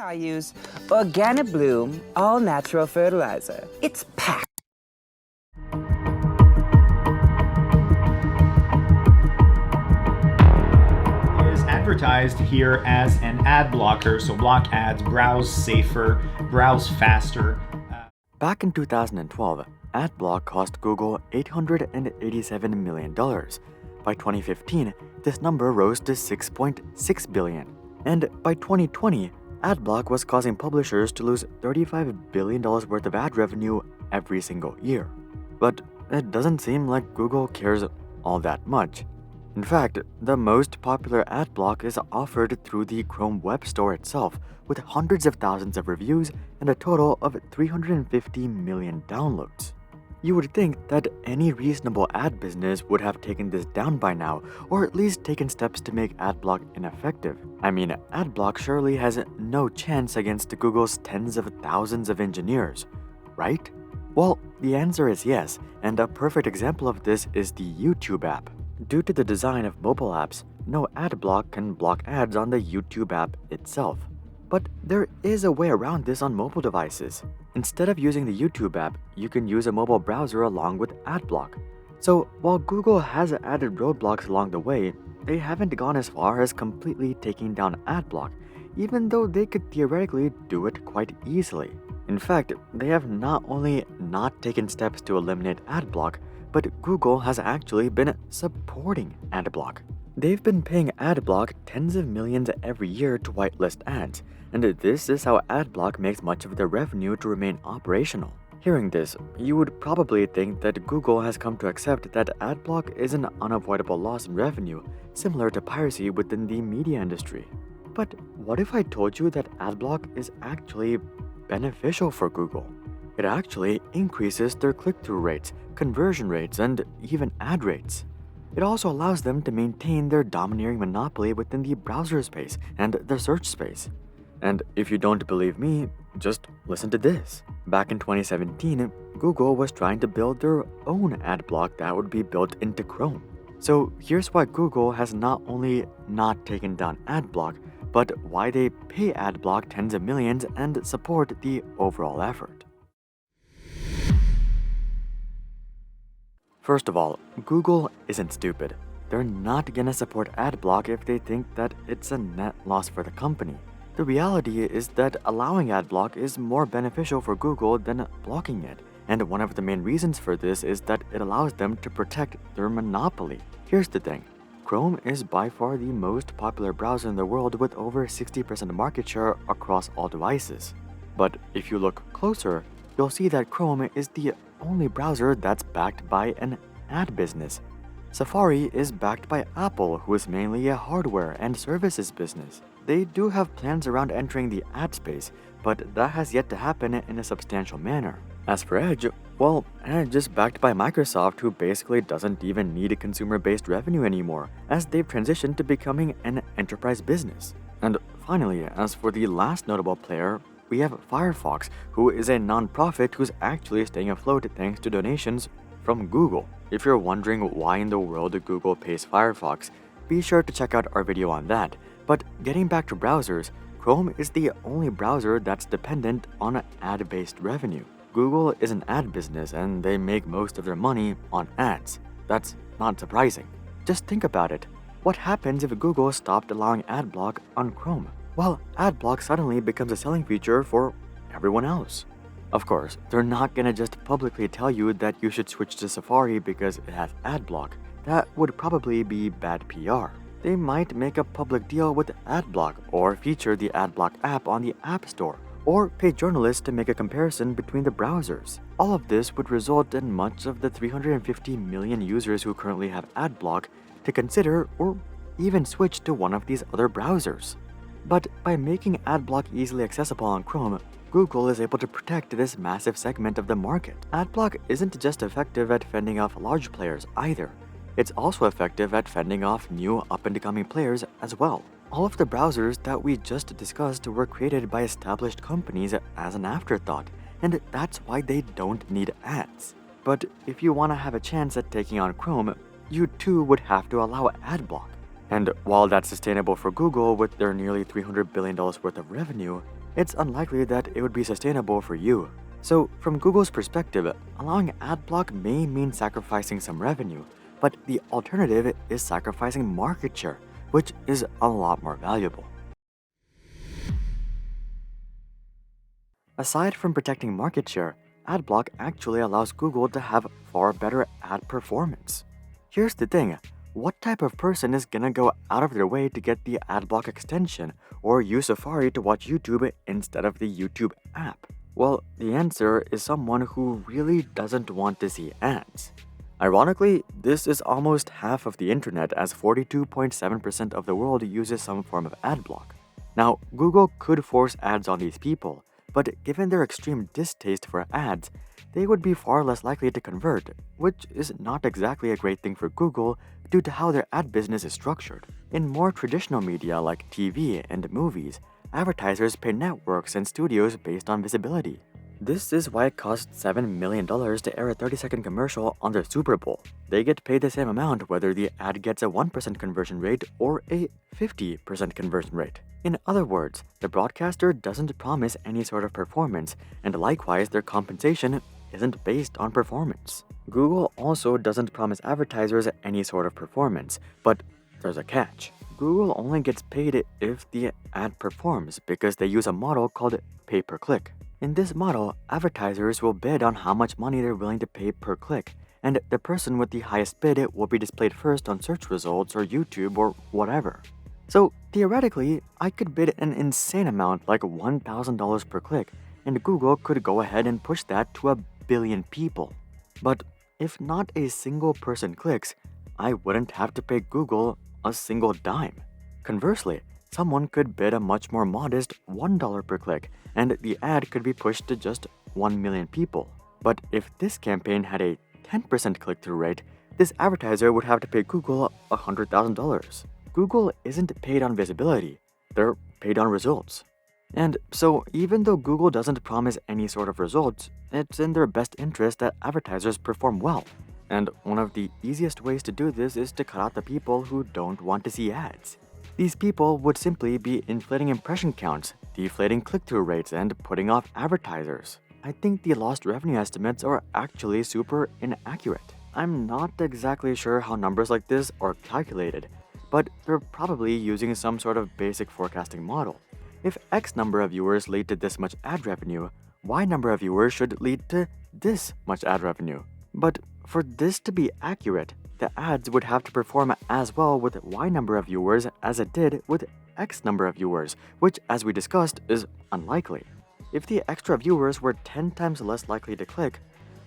I use Organic Bloom all natural fertilizer. It's packed. Is advertised here as an ad blocker, so block ads, browse safer, browse faster. Back in 2012, AdBlock cost Google $887 million. By 2015, this number rose to $6.6 billion. And by 2020, AdBlock was causing publishers to lose $35 billion worth of ad revenue every single year. But it doesn't seem like Google cares all that much. In fact, the most popular ad block is offered through the Chrome Web Store itself, with hundreds of thousands of reviews and a total of 350 million downloads. You would think that any reasonable ad business would have taken this down by now, or at least taken steps to make AdBlock ineffective. I mean, AdBlock surely has no chance against Google's tens of thousands of engineers, right? Well, the answer is yes, and a perfect example of this is the YouTube app. Due to the design of mobile apps, no AdBlock can block ads on the YouTube app itself. But there is a way around this on mobile devices. Instead of using the YouTube app, you can use a mobile browser along with AdBlock. So while Google has added roadblocks along the way, they haven't gone as far as completely taking down AdBlock, even though they could theoretically do it quite easily. In fact, they have not only not taken steps to eliminate AdBlock, but Google has actually been supporting AdBlock. They've been paying AdBlock tens of millions every year to whitelist ads, and this is how AdBlock makes much of their revenue to remain operational. Hearing this, you would probably think that Google has come to accept that AdBlock is an unavoidable loss in revenue, similar to piracy within the media industry. But what if I told you that AdBlock is actually beneficial for Google? It actually increases their click-through rates, conversion rates, and even ad rates. It also allows them to maintain their domineering monopoly within the browser space and the search space. And if you don't believe me, just listen to this. Back in 2017, Google was trying to build their own ad block that would be built into Chrome. So here's why Google has not only not taken down AdBlock, but why they pay AdBlock tens of millions and support the overall effort. First of all, Google isn't stupid. They're not gonna support AdBlock if they think that it's a net loss for the company. The reality is that allowing AdBlock is more beneficial for Google than blocking it, and one of the main reasons for this is that it allows them to protect their monopoly. Here's the thing. Chrome is by far the most popular browser in the world with over 60% market share across all devices. But if you look closer, you'll see that Chrome is the only browser that's backed by an ad business. Safari is backed by Apple, who is mainly a hardware and services business. They do have plans around entering the ad space, but that has yet to happen in a substantial manner. As for Edge, well, Edge is backed by Microsoft, who basically doesn't even need consumer-based revenue anymore, as they've transitioned to becoming an enterprise business. And finally, as for the last notable player, we have Firefox, who is a non-profit who's actually staying afloat thanks to donations from Google. If you're wondering why in the world Google pays Firefox, be sure to check out our video on that. But getting back to browsers, Chrome is the only browser that's dependent on ad-based revenue. Google is an ad business and they make most of their money on ads. That's not surprising. Just think about it. What happens if Google stopped allowing AdBlock on Chrome? Well, AdBlock suddenly becomes a selling feature for everyone else. Of course, they're not gonna just publicly tell you that you should switch to Safari because it has AdBlock. That would probably be bad PR. They might make a public deal with AdBlock or feature the AdBlock app on the App Store, or pay journalists to make a comparison between the browsers. All of this would result in much of the 350 million users who currently have AdBlock to consider or even switch to one of these other browsers. But by making AdBlock easily accessible on Chrome, Google is able to protect this massive segment of the market. AdBlock isn't just effective at fending off large players either. It's also effective at fending off new up-and-coming players as well. All of the browsers that we just discussed were created by established companies as an afterthought, and that's why they don't need ads. But if you want to have a chance at taking on Chrome, you too would have to allow AdBlock. And while that's sustainable for Google with their nearly $300 billion worth of revenue, it's unlikely that it would be sustainable for you. So, from Google's perspective, allowing AdBlock may mean sacrificing some revenue, but the alternative is sacrificing market share, which is a lot more valuable. Aside from protecting market share, AdBlock actually allows Google to have far better ad performance. Here's the thing, what type of person is gonna go out of their way to get the AdBlock extension or use Safari to watch YouTube instead of the YouTube app? Well, the answer is someone who really doesn't want to see ads. Ironically, this is almost half of the internet, as 42.7% of the world uses some form of AdBlock. Now, Google could force ads on these people, but given their extreme distaste for ads, they would be far less likely to convert, which is not exactly a great thing for Google due to how their ad business is structured. In more traditional media like TV and movies, advertisers pay networks and studios based on visibility. This is why it costs $7 million to air a 30-second commercial on their Super Bowl. They get paid the same amount whether the ad gets a 1% conversion rate or a 50% conversion rate. In other words, the broadcaster doesn't promise any sort of performance, and likewise their compensation isn't based on performance. Google also doesn't promise advertisers any sort of performance, but there's a catch. Google only gets paid if the ad performs because they use a model called pay-per-click. In this model, advertisers will bid on how much money they're willing to pay per click, and the person with the highest bid will be displayed first on search results or YouTube or whatever. So theoretically, I could bid an insane amount like $1,000 per click, and Google could go ahead and push that to 1 billion people. But if not a single person clicks, I wouldn't have to pay Google a single dime. Conversely, someone could bid a much more modest $1 per click, and the ad could be pushed to just 1 million people. But if this campaign had a 10% click-through rate, this advertiser would have to pay Google $100,000. Google isn't paid on visibility, they're paid on results. And so even though Google doesn't promise any sort of results, it's in their best interest that advertisers perform well. And one of the easiest ways to do this is to cut out the people who don't want to see ads. These people would simply be inflating impression counts, deflating click-through rates, and putting off advertisers. I think the lost revenue estimates are actually super inaccurate. I'm not exactly sure how numbers like this are calculated, but they're probably using some sort of basic forecasting model. If X number of viewers lead to this much ad revenue, Y number of viewers should lead to this much ad revenue. But for this to be accurate, the ads would have to perform as well with Y number of viewers as it did with X number of viewers, which, as we discussed, is unlikely. If the extra viewers were 10 times less likely to click,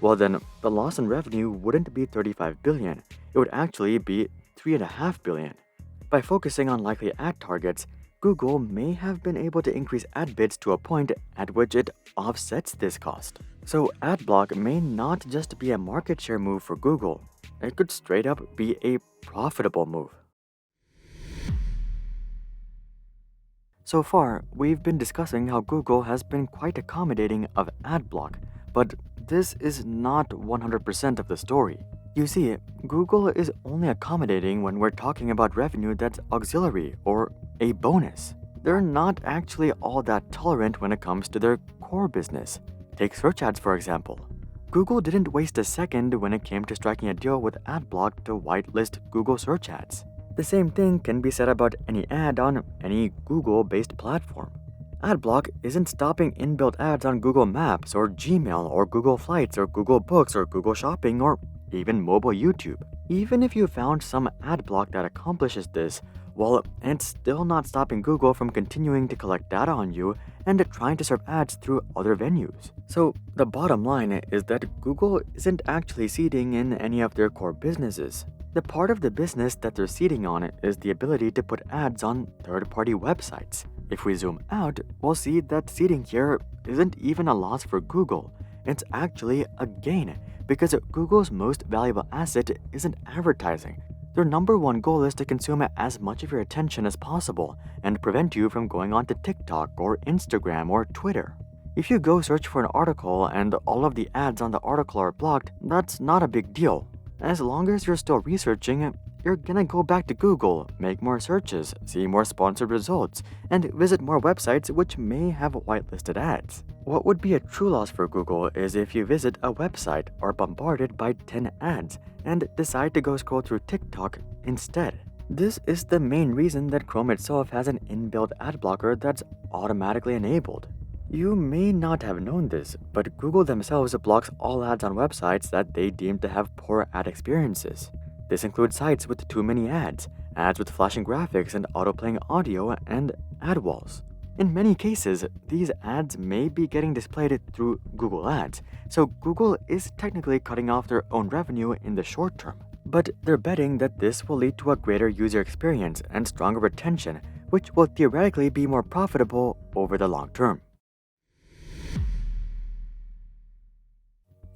well then, the loss in revenue wouldn't be 35 billion, it would actually be 3.5 billion. By focusing on likely ad targets, Google may have been able to increase ad bids to a point at which it offsets this cost. So AdBlock may not just be a market share move for Google, it could straight up be a profitable move. So far, we've been discussing how Google has been quite accommodating of AdBlock, but this is not 100% of the story. You see, Google is only accommodating when we're talking about revenue that's auxiliary or a bonus. They're not actually all that tolerant when it comes to their core business. Take search ads for example. Google didn't waste a second when it came to striking a deal with AdBlock to whitelist Google search ads. The same thing can be said about any ad on any Google-based platform. AdBlock isn't stopping inbuilt ads on Google Maps or Gmail or Google Flights or Google Books or Google Shopping or even mobile YouTube. Even if you found some AdBlock that accomplishes this, well, it's still not stopping Google from continuing to collect data on you and trying to serve ads through other venues. So the bottom line is that Google isn't actually seeding in any of their core businesses. The part of the business that they're seeding on is the ability to put ads on third-party websites. If we zoom out, we'll see that seeding here isn't even a loss for Google. It's actually a gain, because Google's most valuable asset isn't advertising. Their number one goal is to consume as much of your attention as possible and prevent you from going on to TikTok or Instagram or Twitter. If you go search for an article and all of the ads on the article are blocked, that's not a big deal. As long as you're still researching, you're gonna go back to Google, make more searches, see more sponsored results, and visit more websites which may have whitelisted ads. What would be a true loss for Google is if you visit a website or bombarded by 10 ads and decide to go scroll through TikTok instead. This is the main reason that Chrome itself has an inbuilt ad blocker that's automatically enabled. You may not have known this, but Google themselves blocks all ads on websites that they deem to have poor ad experiences. This includes sites with too many ads, ads with flashing graphics and auto-playing audio, and ad walls. In many cases, these ads may be getting displayed through Google Ads, so Google is technically cutting off their own revenue in the short term. But they're betting that this will lead to a greater user experience and stronger retention, which will theoretically be more profitable over the long term.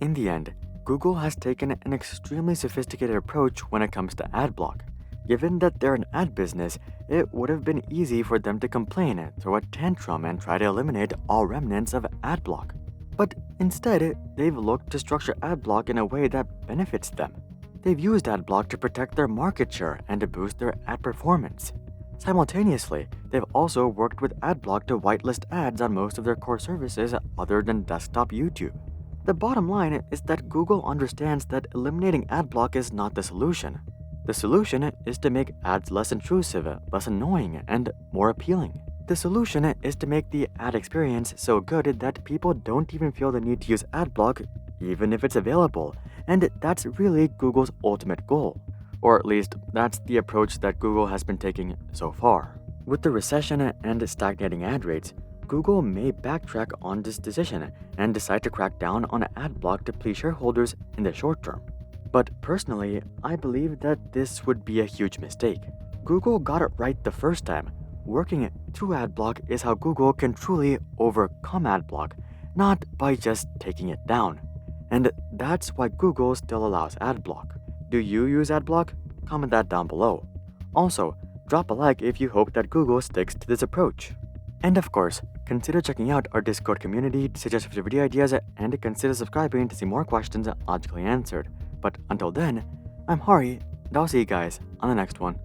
In the end, Google has taken an extremely sophisticated approach when it comes to AdBlock. Given that they're an ad business, it would have been easy for them to complain, throw a tantrum, and try to eliminate all remnants of AdBlock. But instead, they've looked to structure AdBlock in a way that benefits them. They've used AdBlock to protect their market share and to boost their ad performance. Simultaneously, they've also worked with AdBlock to whitelist ads on most of their core services other than desktop YouTube. The bottom line is that Google understands that eliminating AdBlock is not the solution. The solution is to make ads less intrusive, less annoying, and more appealing. The solution is to make the ad experience so good that people don't even feel the need to use AdBlock, even if it's available, and that's really Google's ultimate goal. Or at least, that's the approach that Google has been taking so far. With the recession and stagnating ad rates, Google may backtrack on this decision and decide to crack down on AdBlock to please shareholders in the short term. But personally, I believe that this would be a huge mistake. Google got it right the first time. Working through AdBlock is how Google can truly overcome AdBlock, not by just taking it down. And that's why Google still allows AdBlock. Do you use AdBlock? Comment that down below. Also, drop a like if you hope that Google sticks to this approach. And of course, consider checking out our Discord community to suggest future video ideas and consider subscribing to see more questions logically answered. But until then, I'm Hari, and I'll see you guys on the next one.